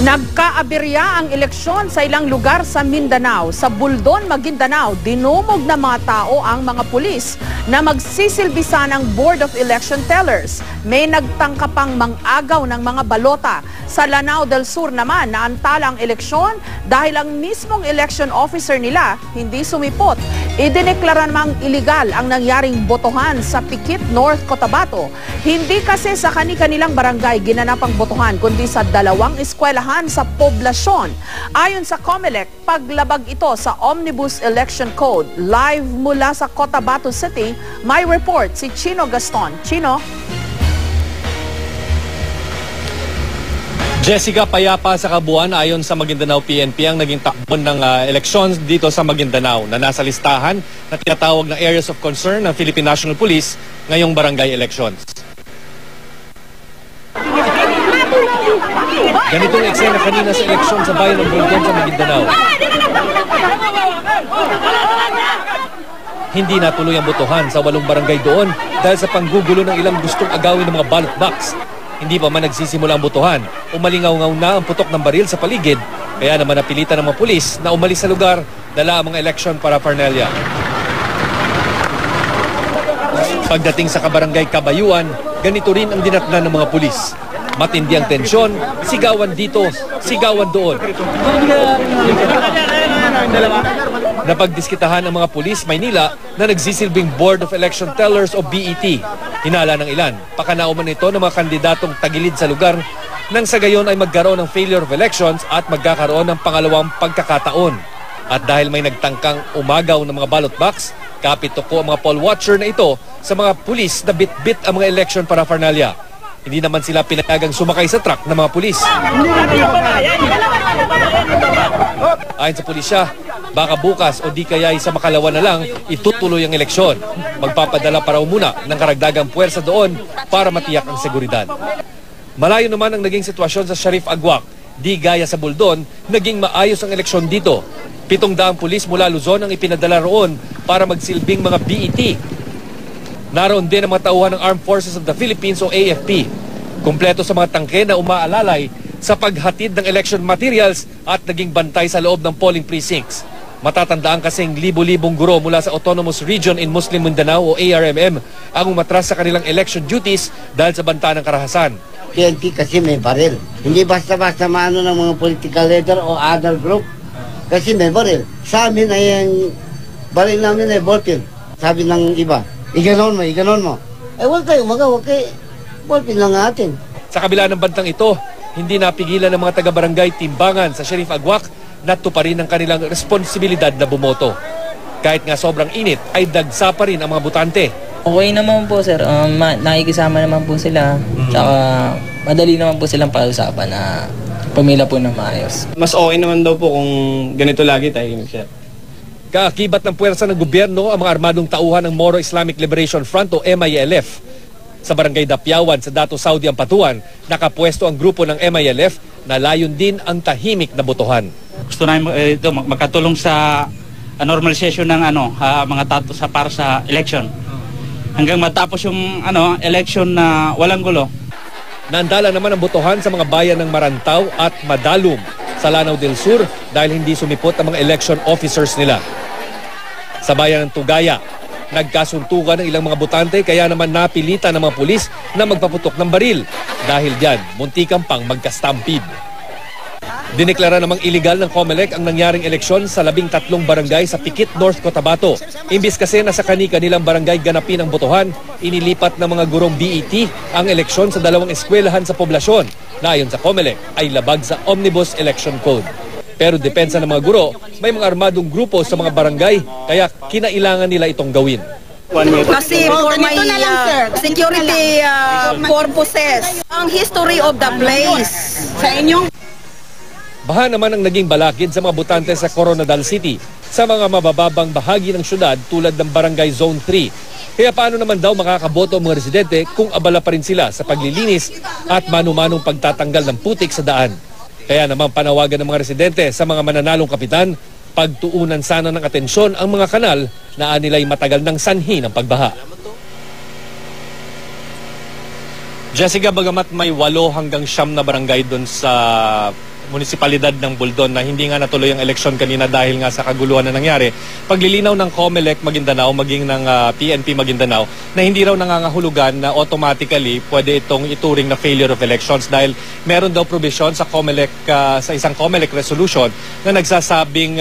Nagkaaberya ang eleksyon sa ilang lugar sa Mindanao. Sa Buldon, Maguindanao, dinumog na mga tao ang mga pulis na magsisilbisa ng Board of Election Tellers. May nagtangka pang mang-agaw ng mga balota. Sa Lanao del Sur naman, naantala ang eleksyon dahil ang mismong election officer nila hindi sumipot. Idineklara namang iligal ang nangyaring botohan sa Pikit, North Cotabato. Hindi kasi sa kani-kanilang barangay ginanap ang botohan, kundi sa dalawang eskwelahan sa poblasyon. Ayon sa COMELEC, paglabag ito sa Omnibus Election Code. Live mula sa Cotabato City, may report si Chino Gaston. Chino? Jessica, payapa sa kabuuan ayon sa Maguindanao PNP ang naging takbo ng elections dito sa Maguindanao na nasa listahan na tinatawag na Areas of Concern ng Philippine National Police ngayong barangay elections. Ganitong eksena kanina sa eleksyon sa bayan ng Buldon sa Maguindanao. Hindi natuloy ang botohan sa 8 barangay doon dahil sa panggugulo ng ilang gustong agawin ng mga ballot box. Hindi pa man nagsisimula ang botohan, umalingaw-ngaw na ang putok ng baril sa paligid, kaya naman napilitan ng mga pulis na umalis sa lugar, dala ang mga election paraphernalia. Pagdating sa kabarangay Kabayuan, ganito rin ang dinatnan ng mga pulis. Matindi ang tensyon, sigawan dito, sigawan doon. Napagdiskitahan ang mga pulis Maynila na nagsisilbing Board of Election Tellers o BET. Hinala ng ilan, pakanauman ito ng mga kandidatong tagilid sa lugar nang sa gayon ay magkaroon ng failure of elections at magkakaroon ng pangalawang pagkakataon. At dahil may nagtangkang umagaw ng mga ballot box, kapit ko ang mga poll watcher na ito sa mga pulis na bit-bit ang mga election paraphernalia. Hindi naman sila pinayagang sumakay sa truck ng mga pulis. Ayon sa pulisya, baka bukas o di kaya sa makalawa na lang itutuloy ang eleksyon. Magpapadala pa raw muna ng karagdagang puwersa doon para matiyak ang seguridad. Malayo naman ang naging sitwasyon sa Sharif Agwak. Di gaya sa Buldon, naging maayos ang eleksyon dito. 700 pulis mula Luzon ang ipinadala roon para magsilbing mga BET. Naroon din ang mga tauhan ng Armed Forces of the Philippines o AFP. Kumpleto sa mga tangke na umaalalay sa paghatid ng election materials at naging bantay sa loob ng polling precincts. Matatandaan kasing libo-libong guro mula sa Autonomous Region in Muslim Mindanao o ARMM ang umatras sa kanilang election duties dahil sa banta ng karahasan. PNP kasi may baril. Hindi basta-basta maano ng mga political leader o other group. Kasi may baril. Sa amin ay ang baril namin ay ballpin. Sabi ng iba, iganon mo. Eh huwag kayo magawa kay ballpin lang natin. Sa kabila ng bantang ito, hindi napigilan ng mga taga-barangay Timbangan sa Sharif Agwak na tuparin ang kanilang responsibilidad na bumoto. Kahit nga sobrang init, ay dagsa pa rin ang mga butante. Okay naman po sir, nakikisama naman po sila. Tsaka madali naman po silang pausapan na pumila po ng maayos. Mas okay naman daw po kung ganito lagi tayo, sir. Kaakibat ng puwersa ng gobyerno ang mga armadong tauhan ng Moro Islamic Liberation Front o MILF. Sa barangay Dapyawan sa Dato Saudi Ampatuan, nakapwesto ang grupo ng MILF na layon din ang tahimik na botohan. Gusto namin ito makatulong sa normalization ng mga tato sa para sa election. Hanggang matapos yung election na walang gulo. Naandala naman ang botohan sa mga bayan ng Marantaw at Madalum sa Lanao del Sur dahil hindi sumipot ang mga election officers nila. Sa bayan ng Tugaya, nagkasuntukan ng ilang mga botante kaya naman napilitan ng mga pulis na magpaputok ng baril. Dahil diyan, muntikan pang magka-stampede. Dineklara namang iligal ng COMELEC ang nangyaring eleksyon sa 13 barangay sa Pikit, North Cotabato. Imbis kasi na sa kani-kanilang barangay ganapin ang botohan, inilipat ng mga gurong BET ang eleksyon sa 2 eskwelahan sa poblasyon na ayon sa COMELEC ay labag sa Omnibus Election Code. Pero depensa ng mga guro, may mga armadong grupo sa mga barangay kaya kinailangan nila itong gawin. Kasi for my security purposes, ang history of the place sa inyong... Baha naman ang naging balakid sa mga botante sa Coronadal City sa mga mabababang bahagi ng syudad tulad ng Barangay Zone 3. Kaya paano naman daw makakaboto ang mga residente kung abala pa rin sila sa paglilinis at manu-manong pagtatanggal ng putik sa daan. Kaya naman panawagan ng mga residente sa mga mananalong kapitan, pagtuunan sana ng atensyon ang mga kanal na anilay matagal ng sanhi ng pagbaha. Jessica, bagamat may 8 hanggang 9 na barangay doon sa munisipalidad ng Buldon na hindi nga natuloy ang eleksyon kanina dahil nga sa kaguluhan na nangyari. Paglilinaw ng COMELEC Maguindanao maging ng PNP Maguindanao na hindi raw nangangahulugan na automatically pwede itong ituring na failure of elections dahil meron daw provision sa COMELEC sa isang COMELEC resolution na nagsasabing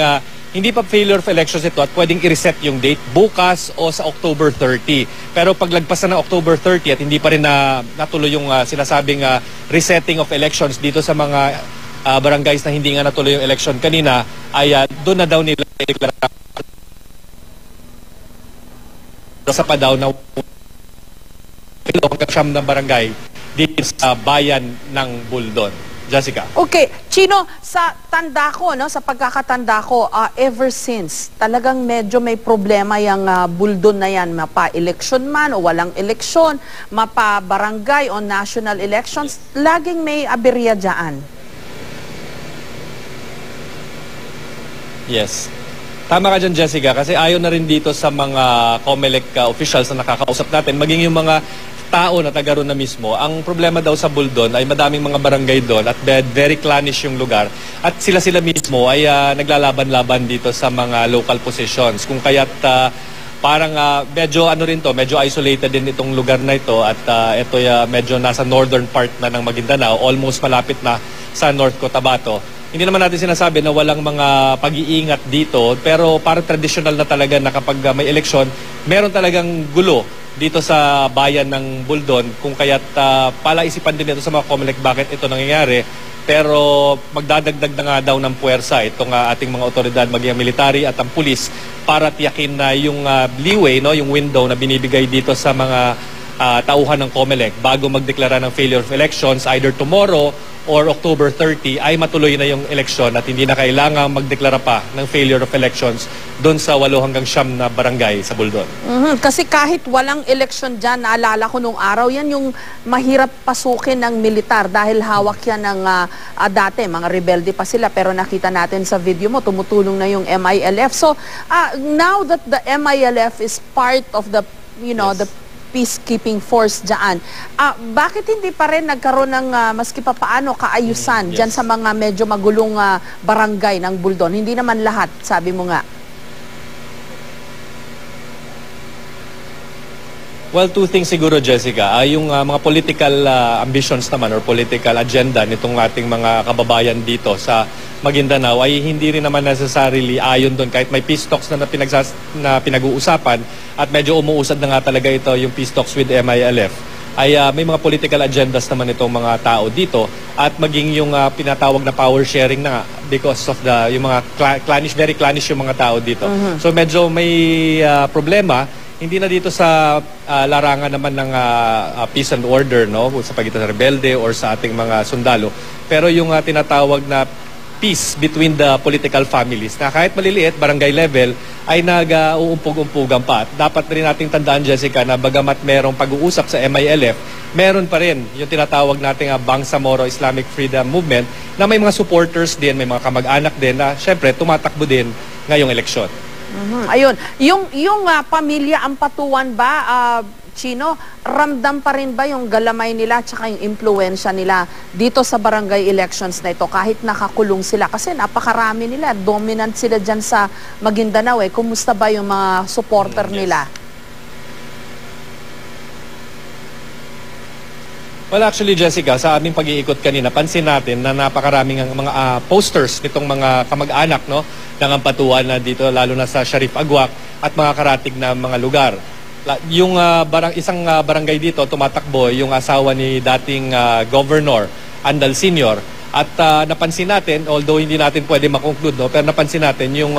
hindi pa failure of elections ito at pwedeng i-reset yung date bukas o sa October 30. Pero paglagpas na ng October 30 at hindi pa rin natuloy yung sinasabing resetting of elections dito sa mga barangays na hindi nga natuloy yung election kanina, ay doon na daw nila sa pa daw na hanggang siyam na barangay dito sa bayan ng Buldon. Jessica. Okay, Chino, sa tanda ko, no, sa pagkakatanda ko, ever since, talagang medyo may problema yung Buldon na yan, mapa-election man o walang eleksyon, mapa-barangay o national elections, laging may aberya dyan. Yes. Tama ka dyan, Jessica, kasi ayon na rin dito sa mga COMELEC officials na nakakausap natin, maging yung mga tao na taga roon na mismo, ang problema daw sa Buldon ay madaming mga barangay doon at very clannish yung lugar at sila mismo ay naglalaban-laban dito sa mga local positions. Kung kaya't parang medyo medyo isolated din itong lugar na ito at ito medyo nasa northern part na ng Maguindanao, almost malapit na sa North Cotabato. Hindi naman natin sinasabi na walang mga pag-iingat dito, pero parang traditional na talaga na kapag may eleksyon, meron talagang gulo dito sa bayan ng Buldon, kung kaya't palaisipan din ito sa mga COMELEC bakit ito nangyayari. Pero magdadagdag na nga daw ng puwersa itong ating mga otoridad, maging military at ang pulis, para tiyakin na yung leeway, no, yung window na binibigay dito sa mga tauhan ng COMELEC bago magdeklara ng failure of elections either tomorrow or October 30 ay matuloy na yung eleksyon at hindi na kailangan magdeklara pa ng failure of elections doon sa 8 hanggang 9 na barangay sa Buldon. Kasi kahit walang eleksyon dyan, naalala ko nung araw, yan yung mahirap pasukin ng militar dahil hawak yan ng dati, mga rebelde pa sila, pero nakita natin sa video mo, tumutulong na yung MILF. So, now that the MILF is part of the, the peacekeeping force dyan. Bakit hindi pa rin nagkaroon ng maski pa paano kaayusan dyan sa mga medyo magulong barangay ng Buldon? Hindi naman lahat, sabi mo nga. Well, two things siguro, Jessica. Yung mga political ambitions naman or political agenda nitong ating mga kababayan dito sa Maguindanao ay hindi rin naman necessarily ayon doon. Kahit may peace talks na pinag-uusapan at medyo umuusad na nga talaga ito yung peace talks with MILF, ay may mga political agendas naman itong mga tao dito at maging yung pinatawag na power sharing na because of yung mga very clannish yung mga tao dito. So medyo may problema. Hindi na dito sa larangan naman ng peace and order, no, sa pagitan ng rebelde or sa ating mga sundalo. Pero yung tinatawag na peace between the political families na kahit maliliit, barangay level, ay nag-uumpog-umpugan pa. At dapat rin nating tandaan, Jessica, na bagamat merong pag-uusap sa MILF, meron pa rin yung tinatawag nating Bangsamoro Islamic Freedom Movement na may mga supporters din, may mga kamag-anak din na syempre tumatakbo din ngayong eleksyon. Ayun, yung pamilya Ampatuan ba, Chino, ramdam pa rin ba yung galamay nila at yung impluensya nila dito sa barangay elections na ito kahit nakakulong sila? Kasi napakarami nila, dominant sila dyan sa Maguindanao. Kumusta ba yung mga supporter nila? Well, actually, Jessica, sa aming pag-iikot kanina, pansin natin na napakaraming mga posters nitong mga kamag-anak, no, ng Ampatuan na dito, lalo na sa Sharif Agwak at mga karatig na mga lugar. Yung isang barangay dito, tumatakbo yung asawa ni dating Governor Andal Sr. At napansin natin, although hindi natin pwede makonclude, no, pero napansin natin yung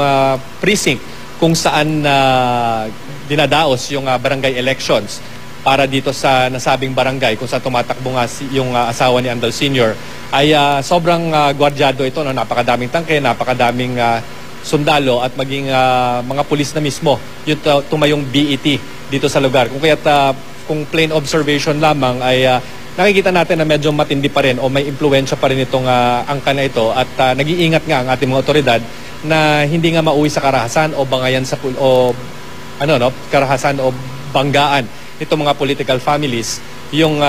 precinct kung saan dinadaos yung barangay elections para dito sa nasabing barangay kung saan tumatakbo nga yung asawa ni Andal Sr. ay sobrang gwardyado ito, no? Napakadaming tangke, napakadaming sundalo at maging mga pulis na mismo yung tumayong BET dito sa lugar. Kung plain observation lamang ay nakikita natin na medyo matindi pa rin o may impluensya pa rin itong angka na ito at nag-iingat nga ang ating mga otoridad na hindi nga mauwi sa karahasan o bangayan sa karahasan o banggaan itong mga political families yung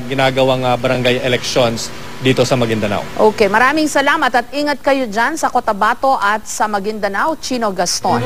ginagawang barangay elections dito sa Maguindanao. Okay, maraming salamat at ingat kayo dyan sa Cotabato at sa Maguindanao, Chino Gaston.